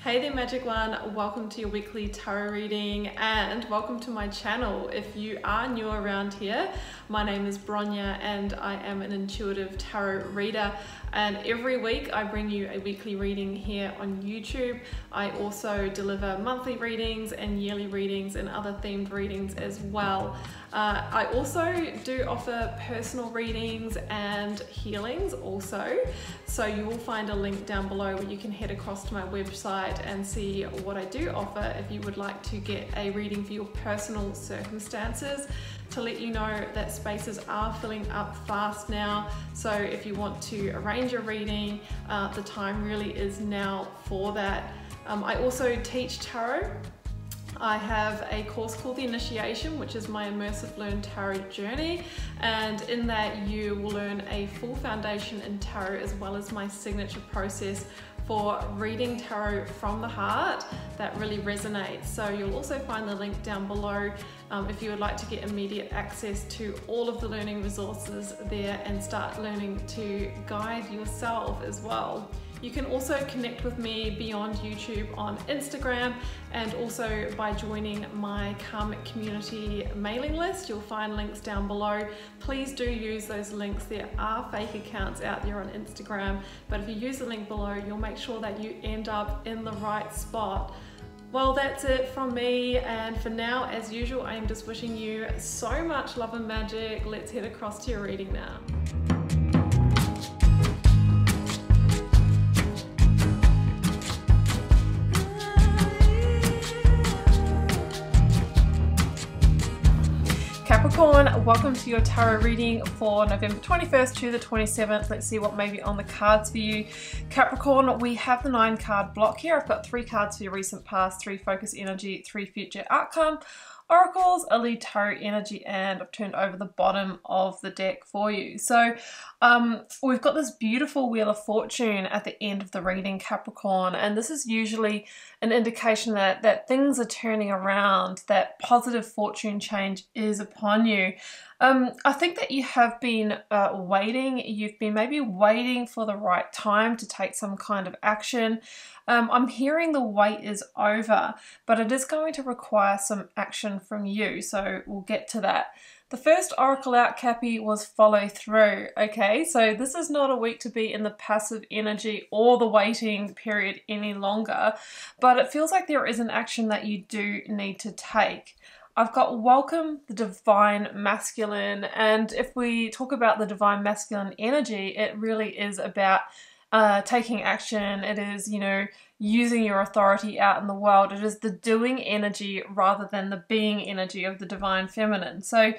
Hey there Magic One, welcome to your weekly tarot reading and welcome to my channel. If you are new around here, my name is Bronya and I am an intuitive tarot reader, and every week I bring you a weekly reading here on YouTube. I also deliver monthly readings and yearly readings and other themed readings as well. I also do offer personal readings and healings also, so you will find a link down below where you can head across to my website and see what I do offer if you would like to get a reading for your personal circumstances. To let you know that spaces are filling up fast now, so if you want to arrange a reading, the time really is now for that. I also teach tarot. I have a course called The Initiation, which is my immersive learn tarot journey, and in that you will learn a full foundation in tarot as well as my signature process for reading tarot from the heart that really resonates. So you'll also find the link down below if you would like to get immediate access to all of the learning resources there and start learning to guide yourself as well. You can also connect with me beyond YouTube on Instagram and also by joining my Karmic Community mailing list. You'll find links down below. Please do use those links. There are fake accounts out there on Instagram, but if you use the link below, you'll make sure that you end up in the right spot. Well, that's it from me, and for now, as usual, I am just wishing you so much love and magic. Let's head across to your reading now. Capricorn, welcome to your tarot reading for November 21st to the 27th. Let's see what may be on the cards for you. Capricorn, we have the 9 card block here. I've got 3 cards for your recent past, 3 focus energy, 3 future outcome, oracles, a lead tarot energy, and I've turned over the bottom of the deck for you. So we've got this beautiful Wheel of Fortune at the end of the reading, Capricorn, and this is usually an indication that things are turning around, that positive fortune change is upon you. I think that you have been waiting. You've been maybe waiting for the right time to take some kind of action. I'm hearing the wait is over, but it is going to require some action from you, so we'll get to that. The first oracle out, Cappy, was follow through. Okay, so this is not a week to be in the passive energy or the waiting period any longer, but it feels like there is an action that you do need to take. I've got welcome the divine masculine, and if we talk about the divine masculine energy, it really is about taking action. It is, you know, using your authority out in the world. It is the doing energy rather than the being energy of the divine feminine. So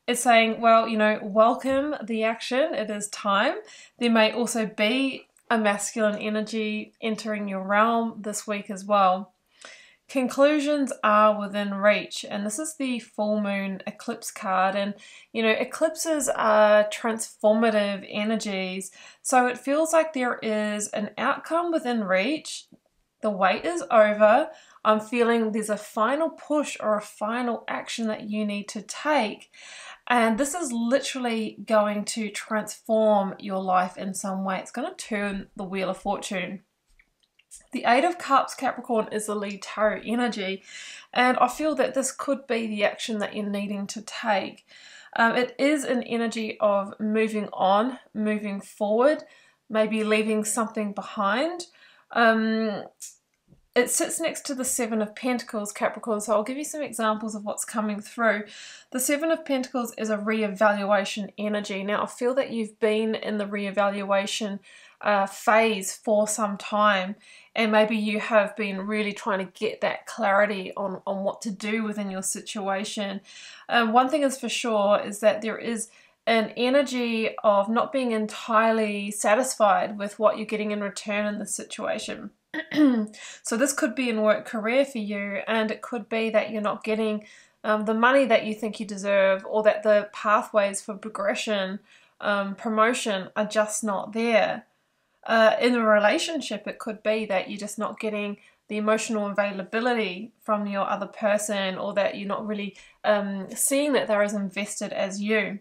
it's saying, well, you know, welcome the action. It is time. There may also be a masculine energy entering your realm this week as well. Conclusions are within reach, and this is the full moon eclipse card, and you know, eclipses are transformative energies, so it feels like there is an outcome within reach. The wait is over. I'm feeling there's a final push or a final action that you need to take, and this is literally going to transform your life in some way. It's going to turn the Wheel of Fortune. The 8 of Cups, Capricorn, is the lead tarot energy, and I feel that this could be the action that you're needing to take. It is an energy of moving on, moving forward, maybe leaving something behind. It sits next to the 7 of Pentacles, Capricorn, so I'll give you some examples of what's coming through. The 7 of Pentacles is a reevaluation energy. Now, I feel that you've been in the reevaluation phase for some time, and maybe you have been really trying to get that clarity on what to do within your situation. One thing is for sure is that there is an energy of not being entirely satisfied with what you're getting in return in this situation. So this could be in work career for you, and it could be that you're not getting the money that you think you deserve, or that the pathways for progression, promotion are just not there. In a relationship, it could be that you're just not getting the emotional availability from your other person, or that you're not really seeing that they're as invested as you.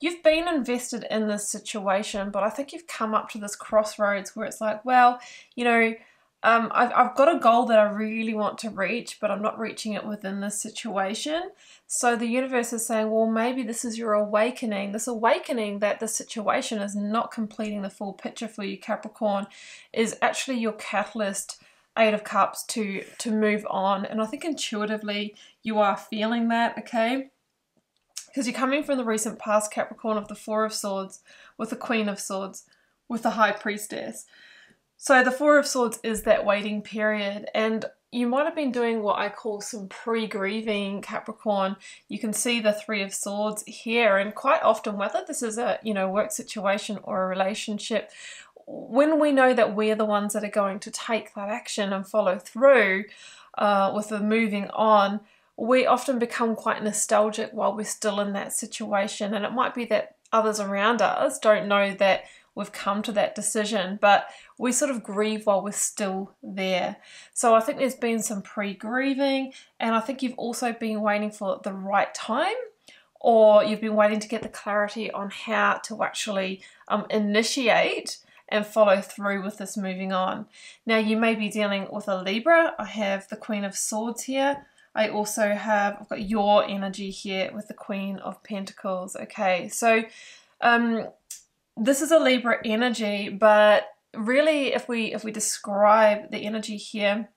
You've been invested in this situation, but I think you've come up to this crossroads where it's like, well, you know, I've got a goal that I really want to reach, but I'm not reaching it within this situation. So the universe is saying, well, maybe this is your awakening. This awakening that the situation is not completing the full picture for you, Capricorn, is actually your catalyst, Eight of Cups, to move on. And I think intuitively you are feeling that, okay? Because you're coming from the recent past, Capricorn, of the Four of Swords with the Queen of Swords with the High Priestess. So the Four of Swords is that waiting period, and you might have been doing what I call some pre-grieving, Capricorn. You can see the Three of Swords here, and quite often, whether this is a work situation or a relationship, when we know that we're the ones that are going to take that action and follow through with the moving on, we often become quite nostalgic while we're still in that situation. And it might be that others around us don't know that we've come to that decision, but we sort of grieve while we're still there. So I think there's been some pre-grieving, and I think you've also been waiting for the right time, or you've been waiting to get the clarity on how to actually initiate and follow through with this moving on. Now, you may be dealing with a Libra. I have the Queen of Swords here. I also have, I've got your energy here with the Queen of Pentacles. Okay, so this is a Libra energy, but really if we describe the energy here,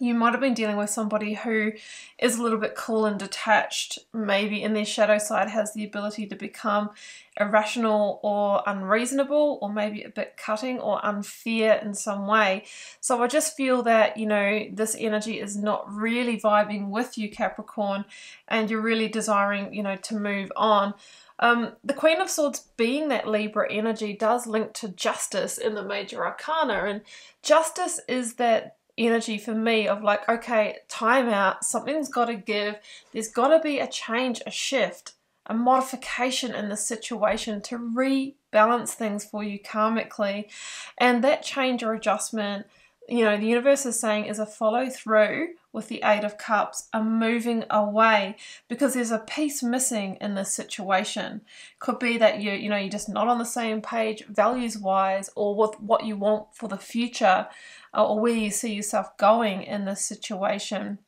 you might have been dealing with somebody who is a little bit cool and detached, maybe in their shadow side has the ability to become irrational or unreasonable, or maybe a bit cutting or unfair in some way. So I just feel that, this energy is not really vibing with you, Capricorn, and you're really desiring, to move on. The Queen of Swords, being that Libra energy, does link to justice in the major arcana, and justice is that energy for me of like, okay, time out, something's got to give, there's got to be a change, a shift, a modification in the situation to rebalance things for you karmically. And that change or adjustment, the universe is saying, is a follow through with the Eight of Cups, a moving away, because there's a piece missing in this situation. Could be that you're just not on the same page values wise, or with what you want for the future, or where you see yourself going in this situation.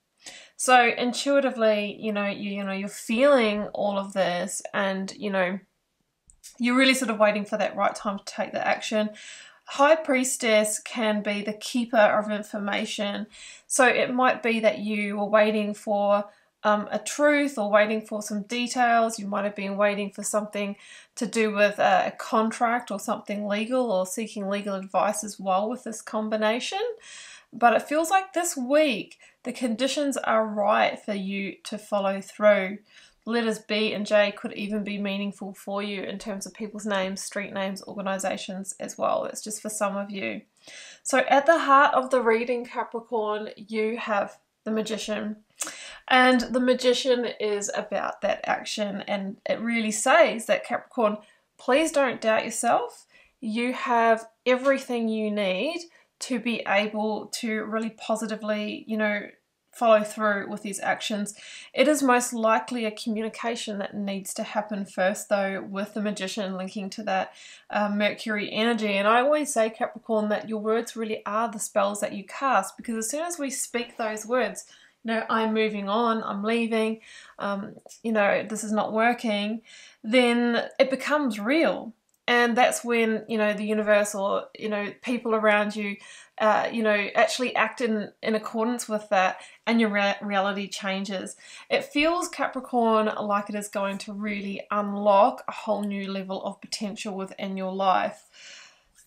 So intuitively, you're feeling all of this, and you're really sort of waiting for that right time to take the action. High Priestess can be the keeper of information. So it might be that you were waiting for a truth, or waiting for some details. You might have been waiting for something to do with a contract or something legal, or seeking legal advice as well with this combination. But it feels like this week the conditions are right for you to follow through. Letters B and J could even be meaningful for you in terms of people's names, street names, organizations as well. That's just for some of you. So at the heart of the reading, Capricorn, you have the Magician. And the Magician is about that action, and it really says that, Capricorn, please don't doubt yourself. You have everything you need to be able to really positively, follow through with these actions. It is most likely a communication that needs to happen first, though, with the Magician linking to that Mercury energy. And I always say, Capricorn, that your words really are the spells that you cast, because as soon as we speak those words, I'm moving on, I'm leaving, this is not working, then it becomes real. And that's when, the universe, or, people around you, actually act in accordance with that, and your reality changes. It feels, Capricorn, like it is going to really unlock a whole new level of potential within your life.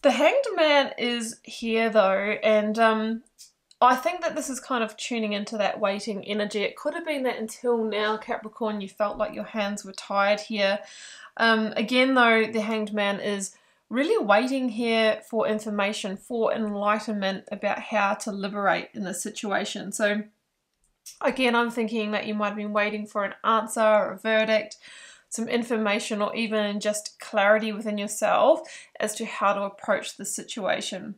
The Hanged Man is here, though, and I think that this is kind of tuning into that waiting energy. It could have been that until now, Capricorn, you felt like your hands were tied here. Again, though, the Hanged Man is really waiting here for information, for enlightenment about how to liberate in this situation. So again, I'm thinking that you might have been waiting for an answer or a verdict, some information, or even just clarity within yourself as to how to approach the situation.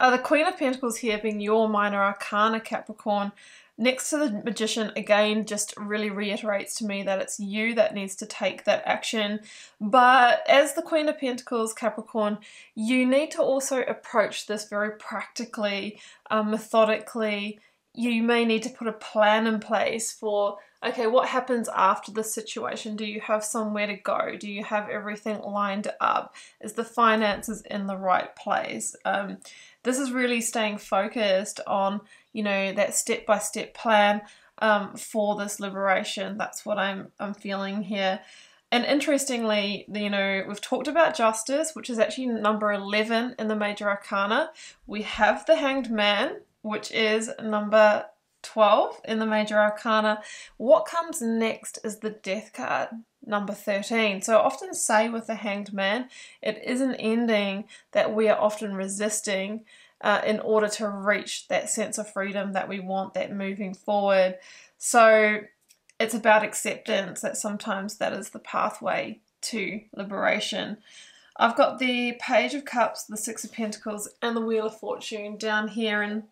The Queen of Pentacles here being your minor arcana, Capricorn, Next to the Magician, again, just really reiterates to me that it's you that needs to take that action. But as the Queen of Pentacles, Capricorn, you need to also approach this very practically, methodically. You may need to put a plan in place for, okay, what happens after this situation? Do you have somewhere to go? Do you have everything lined up? Is the finances in the right place? This is really staying focused on, you know, that step-by-step plan for this liberation. That's what I'm feeling here. And interestingly, you know, we've talked about justice, which is actually number 11 in the Major Arcana. We have the Hanged Man, which is number 12 in the Major Arcana. What comes next is the Death card, number 13. So I often say with the Hanged Man, it is an ending that we are often resisting in order to reach that sense of freedom that we want, that moving forward. So it's about acceptance, that sometimes that is the pathway to liberation. I've got the Page of Cups, the Six of Pentacles, and the Wheel of Fortune down here, and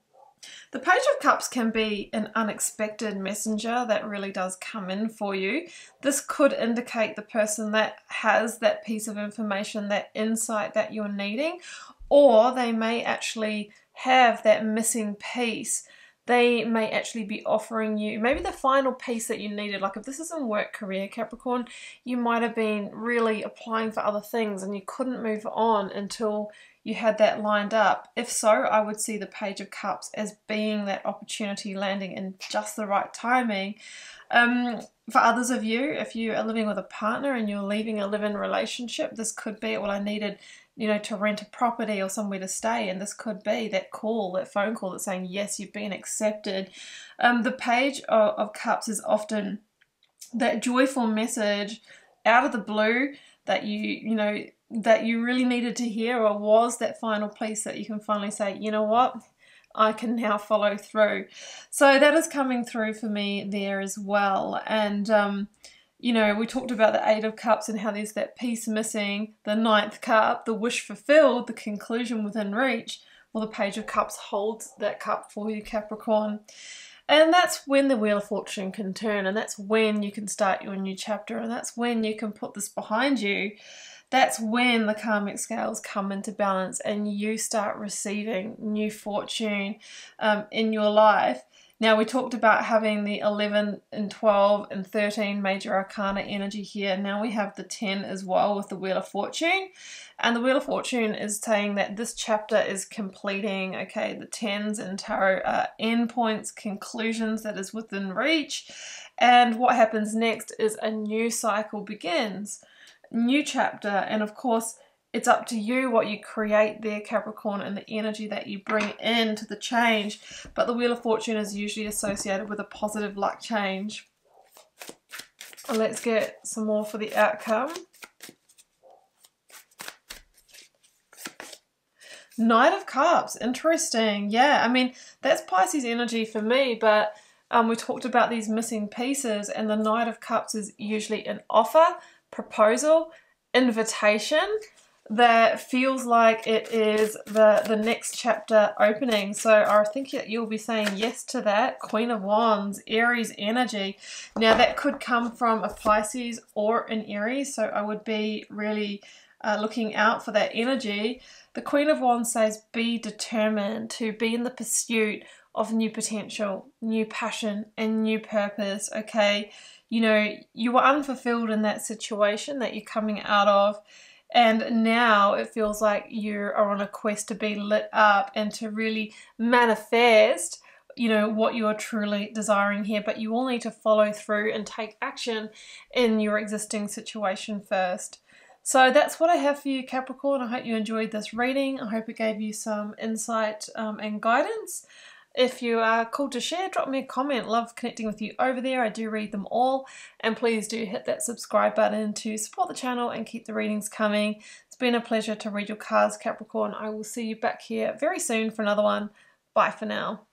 the Page of Cups can be an unexpected messenger that really does come in for you. This could indicate the person that has that piece of information, that insight that you're needing, or they may actually have that missing piece. They may actually be offering you maybe the final piece that you needed. Like if this is in work, career, Capricorn, you might have been really applying for other things and you couldn't move on until you had that lined up. If so, I would see the Page of Cups as being that opportunity landing in just the right timing. For others of you, if you are living with a partner and you're leaving a live-in relationship, this could be, well, I needed, you know, to rent a property or somewhere to stay, and this could be that call, that phone call that's saying, yes, you've been accepted. The Page of Cups is often that joyful message out of the blue that you know, that you really needed to hear, or was that final piece that you can finally say, you know what, I can now follow through. So that is coming through for me there as well. And you know, we talked about the Eight of Cups and how there's that piece missing, the Ninth Cup, the wish fulfilled, the conclusion within reach. Well, the Page of Cups holds that cup for you, Capricorn. And that's when the Wheel of Fortune can turn, and that's when you can start your new chapter, and that's when you can put this behind you. That's when the karmic scales come into balance and you start receiving new fortune in your life. Now, we talked about having the 11 and 12 and 13 Major Arcana energy here. Now we have the 10 as well with the Wheel of Fortune. And the Wheel of Fortune is saying that this chapter is completing, okay, the 10s in tarot are endpoints, conclusions that is within reach. And what happens next is a new cycle begins. New chapter, and of course it's up to you what you create there, Capricorn, and the energy that you bring into the change. But the Wheel of Fortune is usually associated with a positive luck change. Let's get some more for the outcome. Knight of Cups, interesting. Yeah, I mean, that's Pisces energy for me, but we talked about these missing pieces, and the Knight of Cups is usually an offer, proposal, invitation that feels like it is the next chapter opening. So I think that you'll be saying yes to that. Queen of Wands, Aries energy. Now that could come from a Pisces or an Aries, so I would be really looking out for that energy. The Queen of Wands says be determined to be in the pursuit of new potential, new passion, and new purpose, okay? You know, you were unfulfilled in that situation that you're coming out of, and now it feels like you are on a quest to be lit up and to really manifest, you know, what you're truly desiring here. But you will need to follow through and take action in your existing situation first. So that's what I have for you, Capricorn. I hope you enjoyed this reading. I hope it gave you some insight and guidance. If you are called to share, drop me a comment. Love connecting with you over there. I do read them all. And please do hit that subscribe button to support the channel and keep the readings coming. It's been a pleasure to read your cards, Capricorn. I will see you back here very soon for another one. Bye for now.